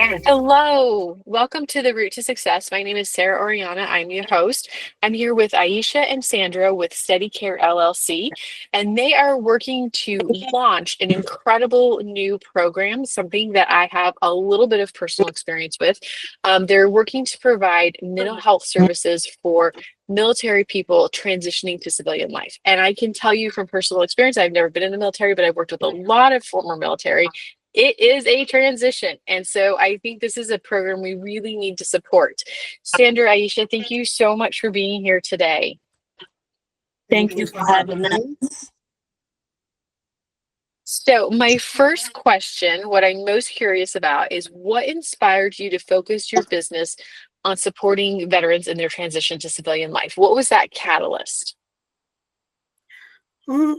Hello, welcome to the Route to Success. My name is Sara Orellana. I'm your host. I'm here with Aisha and Sandra with Steady Care LLC, and they are working to launch an incredible new program, something that I have a little bit of personal experience with. They're working to provide mental health services for military people transitioning to civilian life. And I can tell you from personal experience, I've never been in the military, but I've worked with a lot of former military. It is a transition. And so I think this is a program we really need to support. Sandra, Aisha, thank you so much for being here today. Thank you for having us. So, my first question, what I'm most curious about is what inspired you to focus your business on supporting veterans in their transition to civilian life? What was that catalyst? Mm,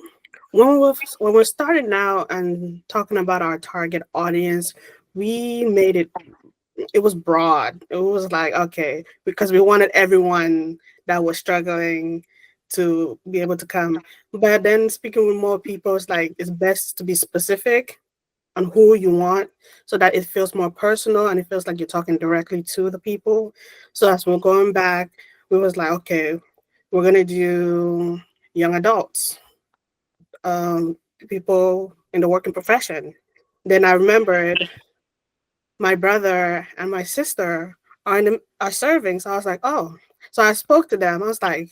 when we started now and talking about our target audience, we made it was broad. It was like, okay, because we wanted everyone that was struggling to be able to come. But then speaking with more people, it's like it's best to be specific on who you want so that it feels more personal and it feels like you're talking directly to the people. So as we're going back, we was like, okay, we're gonna do young adults, people in the working profession. Then I remembered my brother and my sister are serving. So I was like, oh. So I spoke to them. I was like,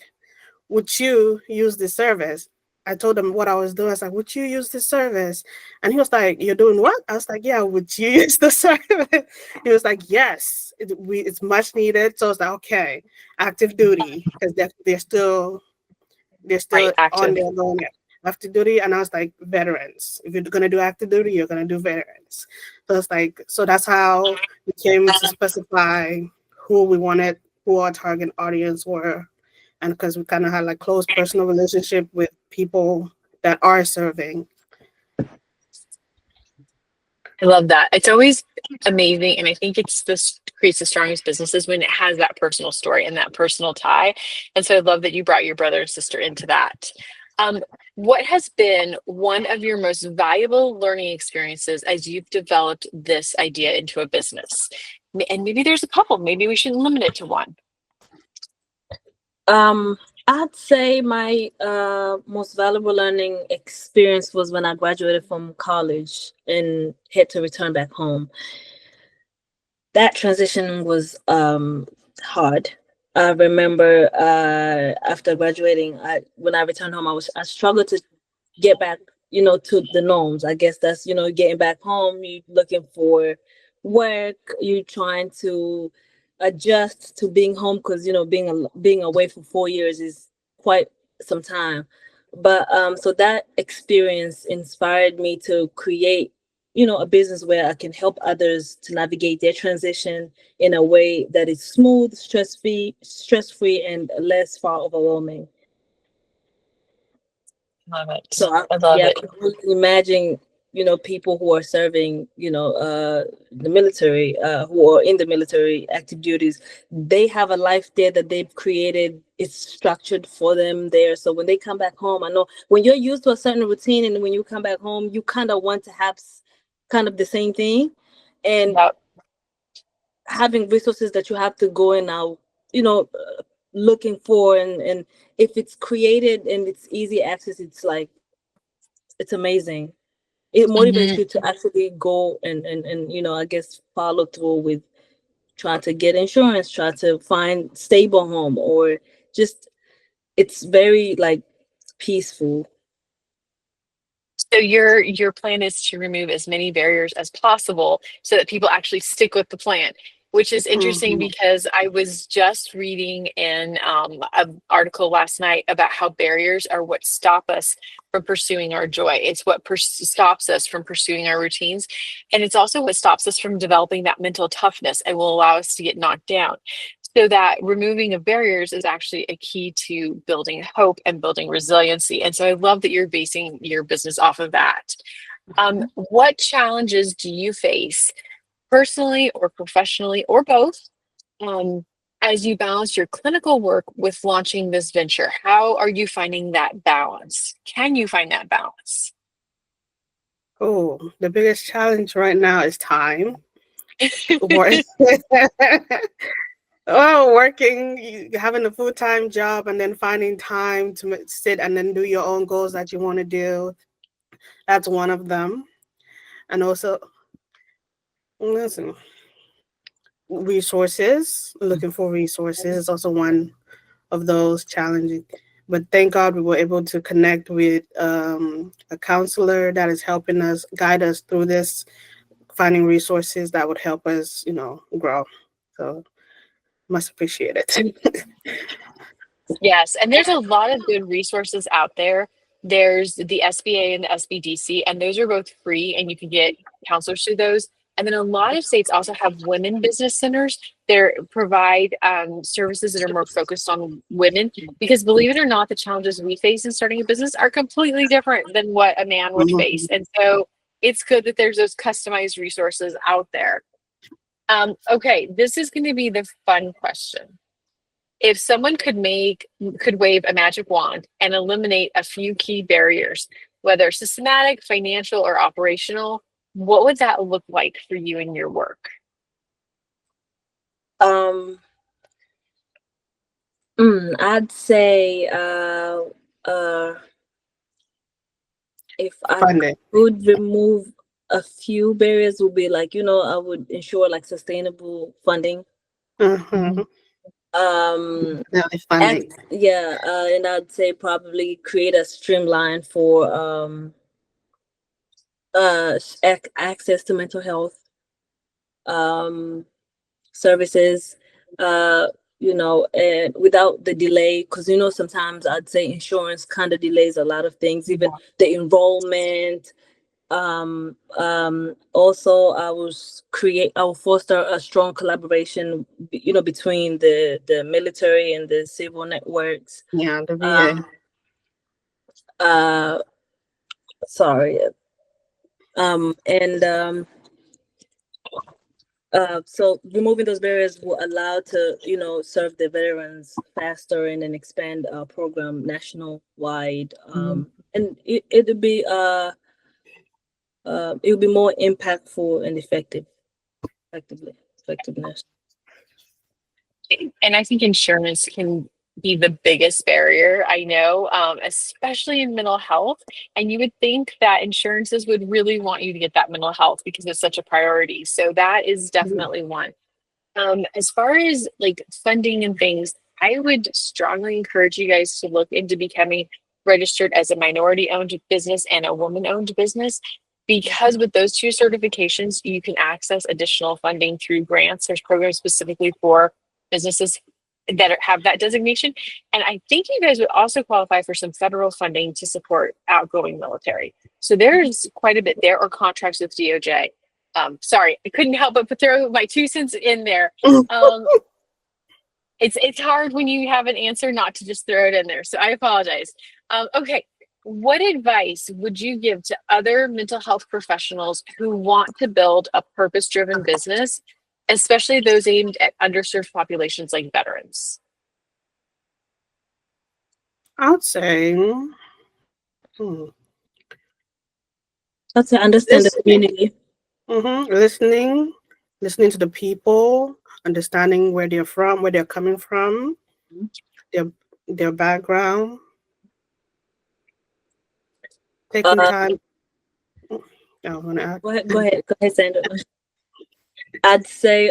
would you use this service? I told him what I was doing. I was like, would you use this service? And he was like, you're doing what? I was like, yeah, would you use the service? He was like, yes, it's much needed. So I was like, okay, active duty, because they're still Right, on active. their going active duty. And I was like, veterans. If you're gonna do active duty, you're gonna do veterans. So it's like, so that's how we came to specify who we wanted, who our target audience were, and because we kind of had like close personal relationship with people that are serving. I love that. It's always amazing. And I think it's this creates the strongest businesses when it has that personal story and that personal tie. And so I love that you brought your brother and sister into that. Um, what has been one of your most valuable learning experiences as you've developed this idea into a business? And maybe there's a couple, maybe we shouldn't limit it to one. Um, I'd say my most valuable learning experience was when I graduated from college and had to return back home. That transition was hard. I remember after graduating, when I returned home, I struggled to get back, to the norms. I guess that's getting back home. You looking for work. You trying to adjust to being home because being away for 4 years is quite some time. But so that experience inspired me to create a business where I can help others to navigate their transition in a way that is smooth, stress free, and less far overwhelming. Love it. So I love I it. can only imagine, people who are serving, the military, who are in the military active duties. They have a life there that they've created. It's structured for them there. So when they come back home, I know when you're used to a certain routine, and when you come back home, you kind of want to have kind of the same thing, and Yep. having resources that you have to go in now, looking for, and if it's created and it's easy access, it's like it's amazing. It motivates Mhm. you to actually go and I guess follow through with trying to get insurance, try to find stable home, or just it's very like peaceful. So your plan is to remove as many barriers as possible so that people actually stick with the plan, which is interesting Mhm. because I was just reading in an article last night about how barriers are what stop us from pursuing our joy. It's what stops us from pursuing our routines, and it's also what stops us from developing that mental toughness and will allow us to get knocked down. So that removing of barriers is actually a key to building hope and building resiliency. And so I love that you're basing your business off of that. What challenges do you face personally or professionally or both um, as you balance your clinical work with launching this venture? How are you finding that balance? Can you find that balance? Oh, the biggest challenge right now is time. Work. Oh, working, having a full-time job, and then finding time to sit and then do your own goals that you want to do. That's one of them. And also, listen, resources. Looking for resources is also one of those challenging. But thank God we were able to connect with a counselor that is helping us guide us through this, finding resources that would help us, grow. So must appreciate it. Yes, and there's a lot of good resources out there. There's the SBA and the SBDC, and those are both free, and you can get counselors through those. And then a lot of states also have women business centers. They provide services that are more focused on women, because believe it or not, the challenges we face in starting a business are completely different than what a man would face. And so it's good that there's those customized resources out there. Okay, this is going to be the fun question. If someone could wave a magic wand and eliminate a few key barriers, whether systematic, financial, or operational, what would that look like for you in your work? I'd say if I Funding. could remove a few barriers, would be like, I would ensure like sustainable funding. Mm-hmm. Funding. And I'd say probably create a streamline for access to mental health services, and without the delay, because sometimes I'd say insurance kind of delays a lot of things, even the enrollment. Also, I will foster a strong collaboration, between the military and the civil networks. Yeah, the VA. So removing those barriers will allow to, serve the veterans faster and then expand our program national-wide. And it'll be more impactful and effectiveness. And I think insurance can be the biggest barrier, I know, especially in mental health. And you would think that insurances would really want you to get that mental health because it's such a priority. So that is definitely one. As far as like funding and things, I would strongly encourage you guys to look into becoming registered as a minority-owned business and a woman-owned business, because with those two certifications, you can access additional funding through grants. There's programs specifically for businesses that have that designation. And I think you guys would also qualify for some federal funding to support outgoing military. So there's quite a bit there, or contracts with DOJ. Sorry, I couldn't help but throw my 2 cents in there. It's hard when you have an answer not to just throw it in there. So I apologize. Okay, what advice would you give to other mental health professionals who want to build a purpose-driven business, especially those aimed at underserved populations like veterans? I would say, Understand the community. Listening to the people, understanding where they're from, where they're coming from, their background, taking time. I want to add. Go ahead, Sandra. I'd say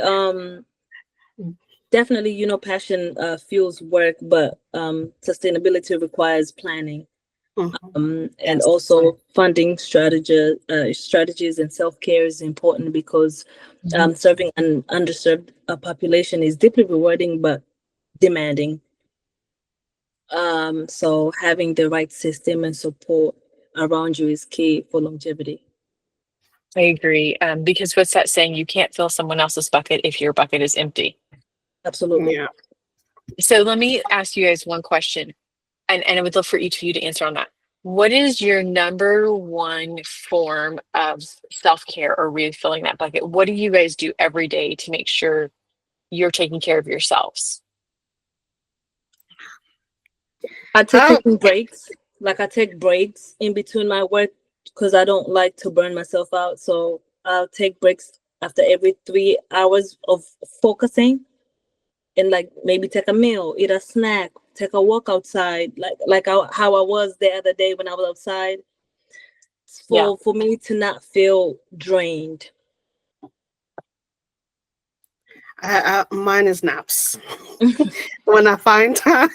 definitely, passion fuels work, but sustainability requires planning. And also funding strategies and self-care is important, because serving an underserved population is deeply rewarding but demanding. So having the right system and support around you is key for longevity. I agree. Because what's that saying? You can't fill someone else's bucket if your bucket is empty. Absolutely. Yeah. So let me ask you guys one question, and I would love for each of you to answer on that. What is your number one form of self-care or refilling that bucket? What do you guys do every day to make sure you're taking care of yourselves? I take breaks. Like, I take breaks in between my work because I don't like to burn myself out. So I'll take breaks after every 3 hours of focusing, and like maybe take a meal, eat a snack, take a walk outside, how I was the other day when I was outside, Yeah. for me to not feel drained. Mine is naps. When I find time,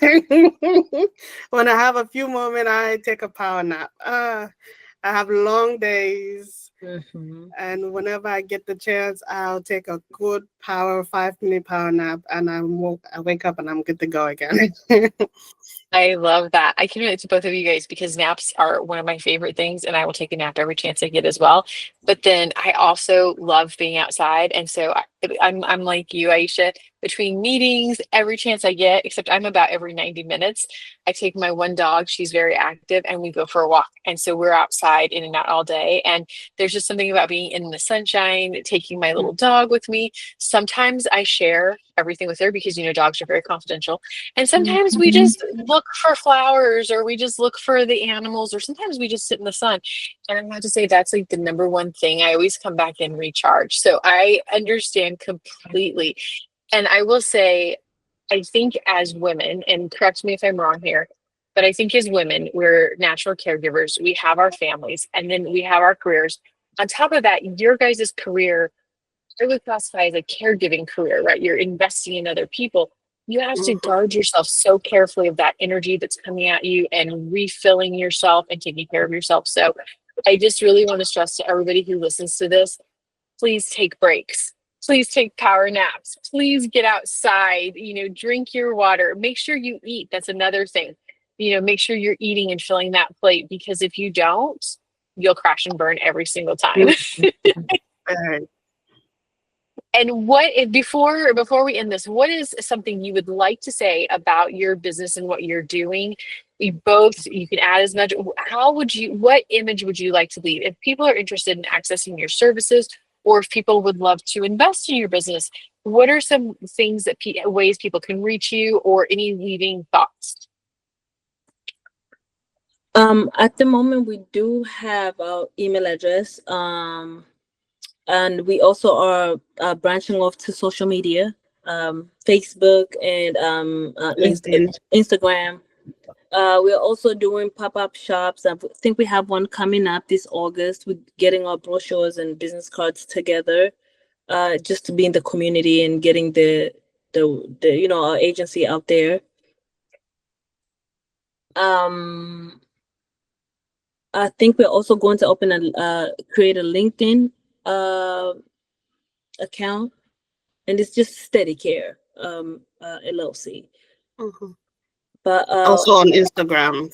when I have a few moments, I take a power nap. I have long days, and whenever I get the chance, I'll take a good 5-minute power nap, and I wake up and I'm good to go again. I love that. I can relate to both of you guys because naps are one of my favorite things, and I will take a nap every chance I get as well. But then I also love being outside, and so I'm like you, Aisha. Between meetings, every chance I get, except I'm about every 90 minutes, I take my one dog. She's very active, and we go for a walk. And so we're outside in and out all day. And there's just something about being in the sunshine, taking my little dog with me. Sometimes I share everything with her because dogs are very confidential. And sometimes we just look for flowers, or we just look for the animals, or sometimes we just sit in the sun. And I have to say that's like the number one thing. I always come back and recharge. So I understand completely. And I will say, I think as women, and correct me if I'm wrong here, but I think as women, we're natural caregivers. We have our families, and then we have our careers. On top of that, your guys' career, I would classify as a caregiving career, right? You're investing in other people. You have to guard yourself so carefully of that energy that's coming at you and refilling yourself and taking care of yourself. So I just really want to stress to everybody who listens to this, please take breaks. Please take power naps. Please get outside, drink your water. Make sure you eat. That's another thing. Make sure you're eating and filling that plate, because if you don't, you'll crash and burn every single time. And what if before we end this, what is something you would like to say about your business and what you're doing? You can add as much. What image would you like to leave if people are interested in accessing your services, or if people would love to invest in your business? What are some things ways people can reach you, or any leading thoughts? At the moment, we do have our email address. And we also are branching off to social media, Facebook and Instagram. We're also doing pop-up shops. I think we have one coming up this August. We're getting our brochures and business cards together, just to be in the community and getting the our agency out there. I think we're also going to create a LinkedIn account, and it's just Steady Care LLC. But also on Instagram,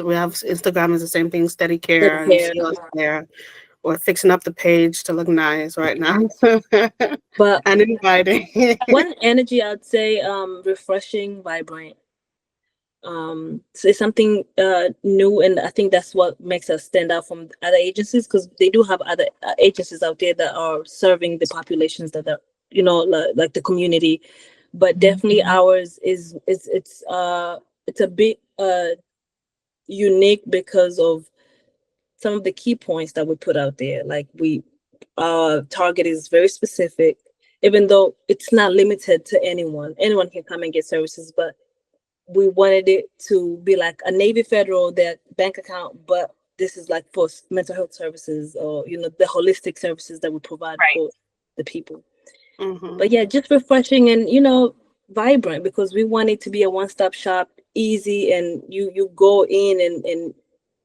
we have Instagram is the same thing, Steady Care, and see us there. We're fixing up the page to look nice right now, but and inviting. One energy, I'd say, refreshing, vibrant. So it's something new, and I think that's what makes us stand out from other agencies, because they do have other agencies out there that are serving the populations that are like the community, but definitely ours is it's a bit unique because of some of the key points that we put out there. Like our target is very specific, even though it's not limited to anyone can come and get services, but we wanted it to be like a Navy Federal, that bank account, but this is like for mental health services, or the holistic services that we provide for the people. But yeah, just refreshing and vibrant, because we want it to be a one-stop shop, easy, and you go in and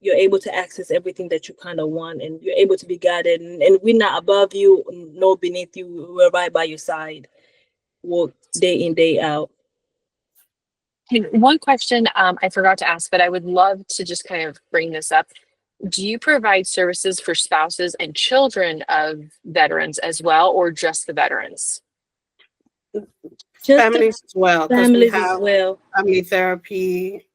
you're able to access everything that you kind of want, and you're able to be guided, and we're not above you nor beneath you. We're right by your side, work day in, day out. One question I forgot to ask, but I would love to just kind of bring this up. Do you provide services for spouses and children of veterans as well, or just the veterans? Just families as well. Families as well. Family therapy.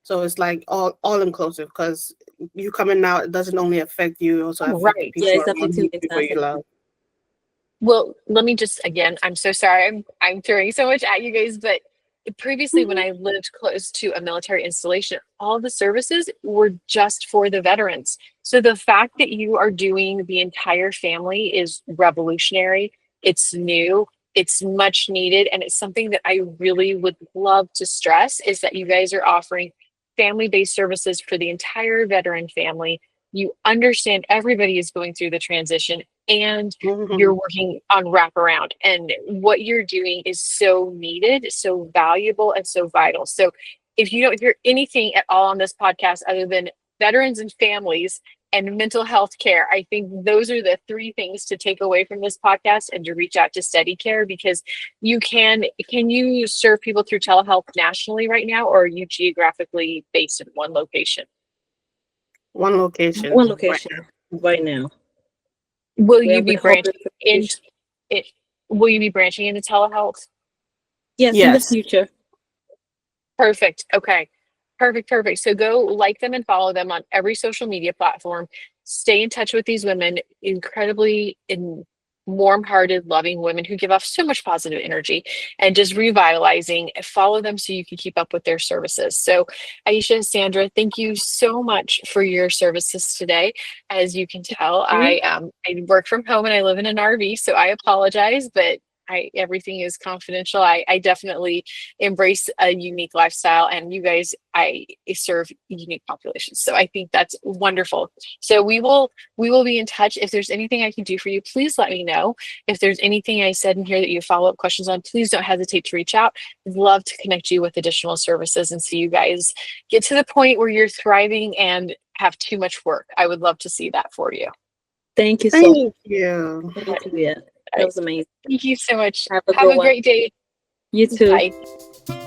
So it's like all inclusive, because you coming out, it doesn't only affect you, it also affects people you love. Well, let me just, again, I'm so sorry. I'm throwing so much at you guys, but previously when I lived close to a military installation, all the services were just for the veterans. So the fact that you are doing the entire family is revolutionary. It's new, it's much needed, and it's something that I really would love to stress is that you guys are offering family-based services for the entire veteran family. You understand everybody is going through the transition, and you're working on wraparound, and what you're doing is so needed, so valuable, and so vital. So if you don't hear anything at all on this podcast other than veterans and families and mental health care, I think those are the three things to take away from this podcast and to reach out to Steady Care, because can you serve people through telehealth nationally right now, or are you geographically based in one location? One location. One location right now. Will you be branching into it? Will you be branching into telehealth? Yes, in the future. Perfect. Okay. Perfect. So go like them and follow them on every social media platform. Stay in touch with these women, incredibly warm-hearted, loving women who give off so much positive energy and just revitalizing. Follow them so you can keep up with their services. So Aisha, Sandra, thank you so much for your services today. As you can tell, I work from home and I live in an RV, so I apologize, but everything is confidential. I definitely embrace a unique lifestyle, and you guys, I serve unique populations. So I think that's wonderful. So we will be in touch. If there's anything I can do for you, please let me know. If there's anything I said in here that you have follow-up questions on, please don't hesitate to reach out. I'd love to connect you with additional services and see you guys get to the point where you're thriving and have too much work. I would love to see that for you. Thank you so Thank much. you. Thank you. Yeah, that was amazing. Thank you so much. Have a great day. You too. Bye.